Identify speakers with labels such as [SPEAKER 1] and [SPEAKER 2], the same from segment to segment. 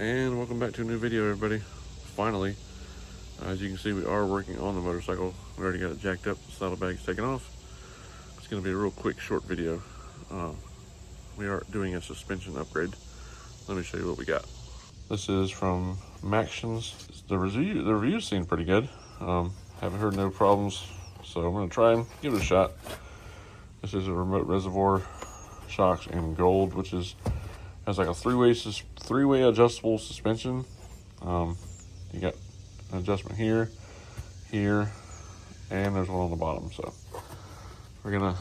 [SPEAKER 1] And welcome back to a new video, everybody. Finally, as you can see, we are working on the motorcycle. We already got it jacked up, the saddlebags taken off. It's going to be a real quick, short video. We are doing a suspension upgrade. Let me show you what we got. This is from Maxion's. The review seemed pretty good. Haven't heard no problems, so I'm going to try and give it a shot. This is a remote reservoir shocks in gold, which has like a three-way adjustable suspension. You got an adjustment here, and there's one on the bottom. So we're gonna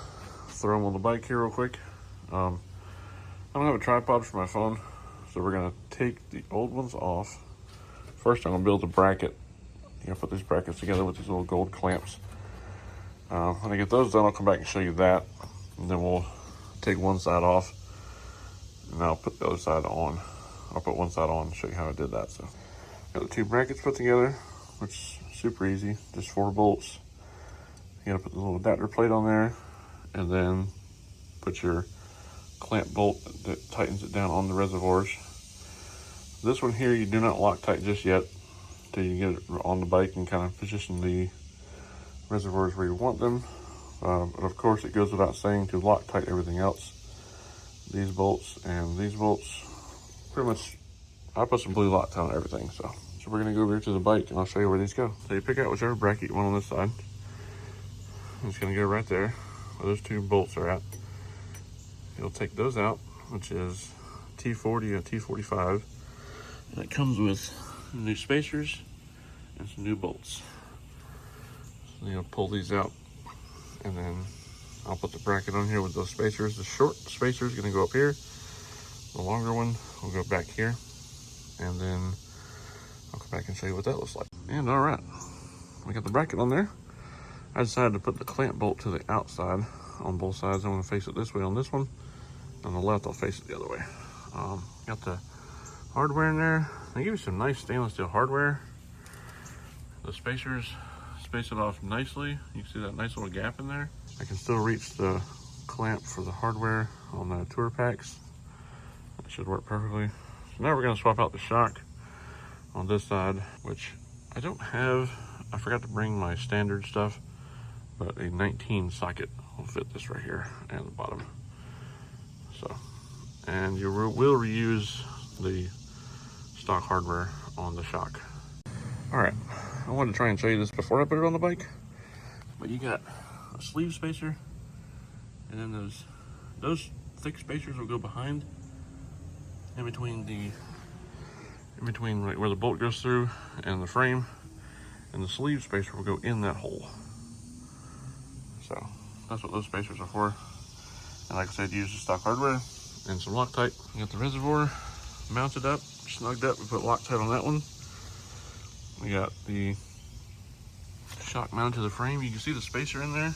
[SPEAKER 1] throw them on the bike here real quick. I don't have a tripod for my phone, so we're gonna take the old ones off. First, I'm gonna build a bracket. I'm gonna put these brackets together with these little gold clamps. When I get those done, I'll come back and show you that, and then we'll take one side off, and I'll put the other side on. I'll put one side on and show you how I did that. So, got the two brackets put together, which is super easy, just 4 bolts. You gotta put the little adapter plate on there, and then put your clamp bolt that tightens it down on the reservoirs. This one here, you do not lock tight just yet until you get it on the bike and kind of position the reservoirs where you want them. But of course, it goes without saying to lock tight everything else. These bolts and these bolts, pretty much, I put some blue Loctite on everything. So we're gonna go over here to the bike and I'll show you where these go. So you pick out whichever bracket you want on this side. It's gonna go right there where those 2 bolts are at. You'll take those out, which is T40 and T45. And it comes with new spacers and some new bolts. So you'll pull these out, and then I'll put the bracket on here with those spacers. The short spacer is gonna go up here. The longer one will go back here. And then I'll come back and show you what that looks like. And all right, we got the bracket on there. I decided to put the clamp bolt to the outside on both sides. I'm gonna face it this way on this one. On the left, I'll face it the other way. Got the hardware in there. They give you some nice stainless steel hardware. The spacers space it off nicely. You can see that nice little gap in there. I can still reach the clamp for the hardware on the tour packs. That should work perfectly. So now we're gonna swap out the shock on this side, which I don't have. I forgot to bring my standard stuff, but a 19 socket will fit this right here and the bottom. So, and you will reuse the stock hardware on the shock. All right, I wanted to try and show you this before I put it on the bike, but you got a sleeve spacer, and then those thick spacers will go behind, in between right where the bolt goes through and the frame, and the sleeve spacer will go in that hole. So that's what those spacers are for. And like I said, use the stock hardware and some Loctite. You got the reservoir mounted up, snugged up. We put Loctite on that one. We got the shock mounted to the frame. You can see the spacer in there,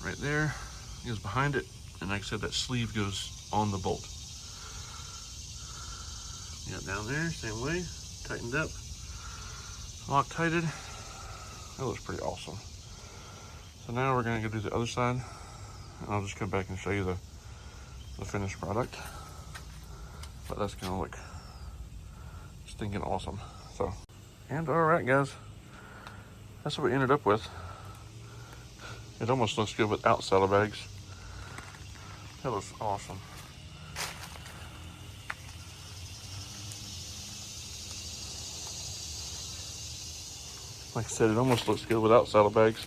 [SPEAKER 1] right there. It goes behind it, and like I said, that sleeve goes on the bolt. You got down there, same way, tightened up, Loctited. That looks pretty awesome. So now we're gonna go do the other side, and I'll just come back and show you the finished product. But that's gonna look stinking awesome. So, and all right, guys, that's what we ended up with. It almost looks good without saddlebags. That looks awesome. Like I said, it almost looks good without saddlebags.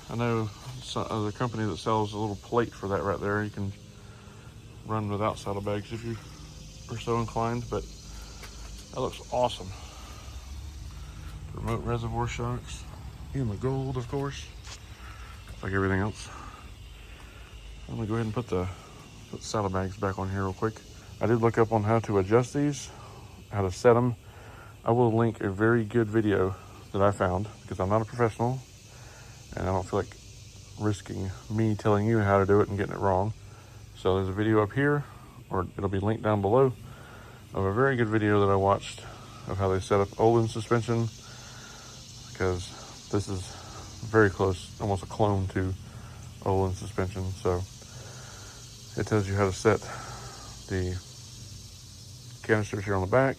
[SPEAKER 1] I know some other company that sells a little plate for that right there. You can run without saddlebags if you are so inclined, but that looks awesome. Remote reservoir shocks in the gold, of course, like everything else. I'm gonna go ahead and put the saddlebags back on here real quick. I did look up on how to adjust these, how to set them. I will link a very good video that I found, because I'm not a professional and I don't feel like risking me telling you how to do it and getting it wrong. So there's a video up here, or it'll be linked down below, of a very good video that I watched of how they set up Olin suspension, because this is very close, almost a clone to Olin suspension. So it tells you how to set the canisters here on the back,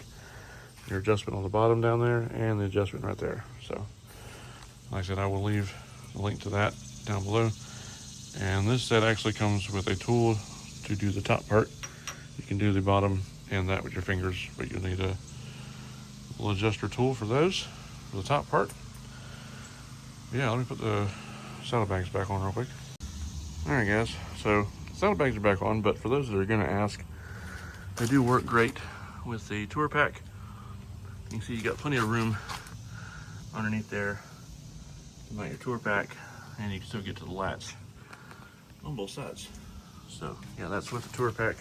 [SPEAKER 1] your adjustment on the bottom down there, and the adjustment right there. So like I said, I will leave the link to that down below. And this set actually comes with a tool to do the top part. You can do the bottom and that with your fingers, but you'll need a little adjuster tool for those, for the top part. Yeah, let me put the saddlebags back on real quick. All right, guys, so saddlebags are back on, but for those that are gonna ask, they do work great with the tour pack. You can see you got plenty of room underneath there to mount your tour pack, and you can still get to the latch on both sides. So yeah, that's with the tour pack.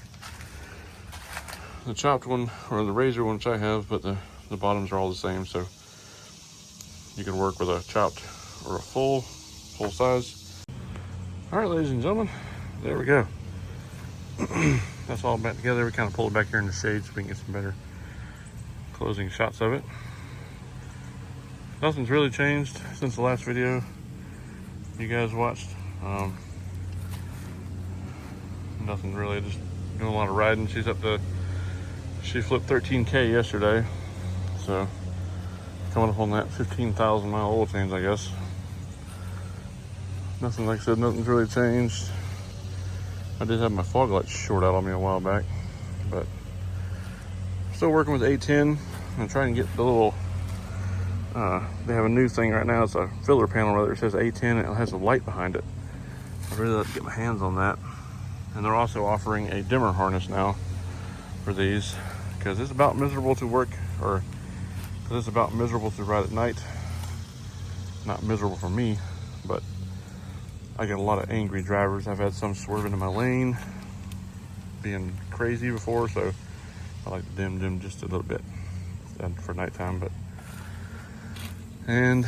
[SPEAKER 1] The chopped one, or the razor one, which I have, but the bottoms are all the same, so you can work with a chopped or a full size. All right, ladies and gentlemen, there we go. That's all back together. We kind of pulled it back here in the shade so we can get some better closing shots of it. Nothing's really changed since the last video you guys watched. Nothing really, just doing a lot of riding. She flipped 13K yesterday, so coming up on that 15,000 mile oil change, I guess. Nothing, like I said, nothing's really changed. I did have my fog lights short out on me a while back, but still working with A10 and trying to get the little, they have a new thing right now. It's a filler panel, rather. It says A10 and it has a light behind it. I'd really like to get my hands on that. And they're also offering a dimmer harness now for these, because it's about miserable to work, or because it's about miserable to ride at night. Not miserable for me, but I get a lot of angry drivers. I've had some swerve into my lane, being crazy before, so I like to dim just a little bit for nighttime. And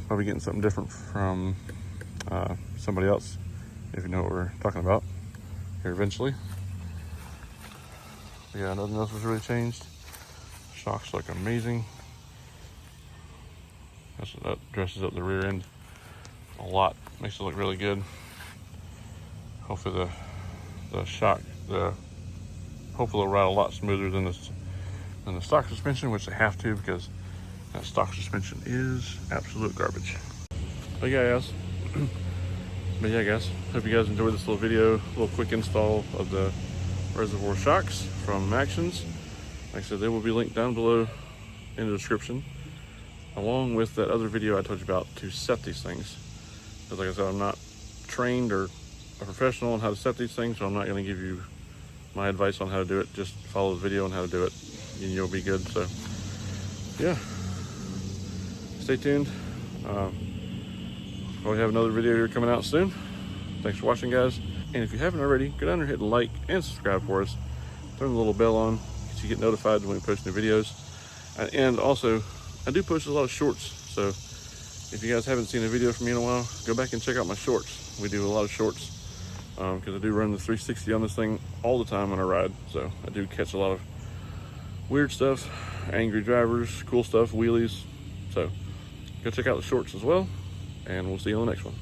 [SPEAKER 1] I'll be getting something different from somebody else, if you know what we're talking about, here eventually. But yeah, nothing else has really changed. Shocks look amazing. That dresses up the rear end a lot, makes it look really good. Hopefully the shock, hopefully they'll ride a lot smoother than the stock suspension, which they have to, because that stock suspension is absolute garbage. But yeah, guys, hope you guys enjoyed this little video, a little quick install of the Reservoir shocks from Actions. Like I said, they will be linked down below in the description, along with that other video I told you about to set these things. Because like I said, I'm not trained or a professional on how to set these things, so I'm not going to give you my advice on how to do it. Just follow the video on how to do it, and you'll be good. So yeah, stay tuned. We'll have another video here coming out soon. Thanks for watching, guys. And if you haven't already, go down there, hit like and subscribe for us. Turn the little bell on so you get notified when we post new videos. And also, I do post a lot of shorts, so if you guys haven't seen a video from me in a while, go back and check out my shorts. We do a lot of shorts, because I do run the 360 on this thing all the time when I ride. So I do catch a lot of weird stuff, angry drivers, cool stuff, wheelies. So go check out the shorts as well, and we'll see you on the next one.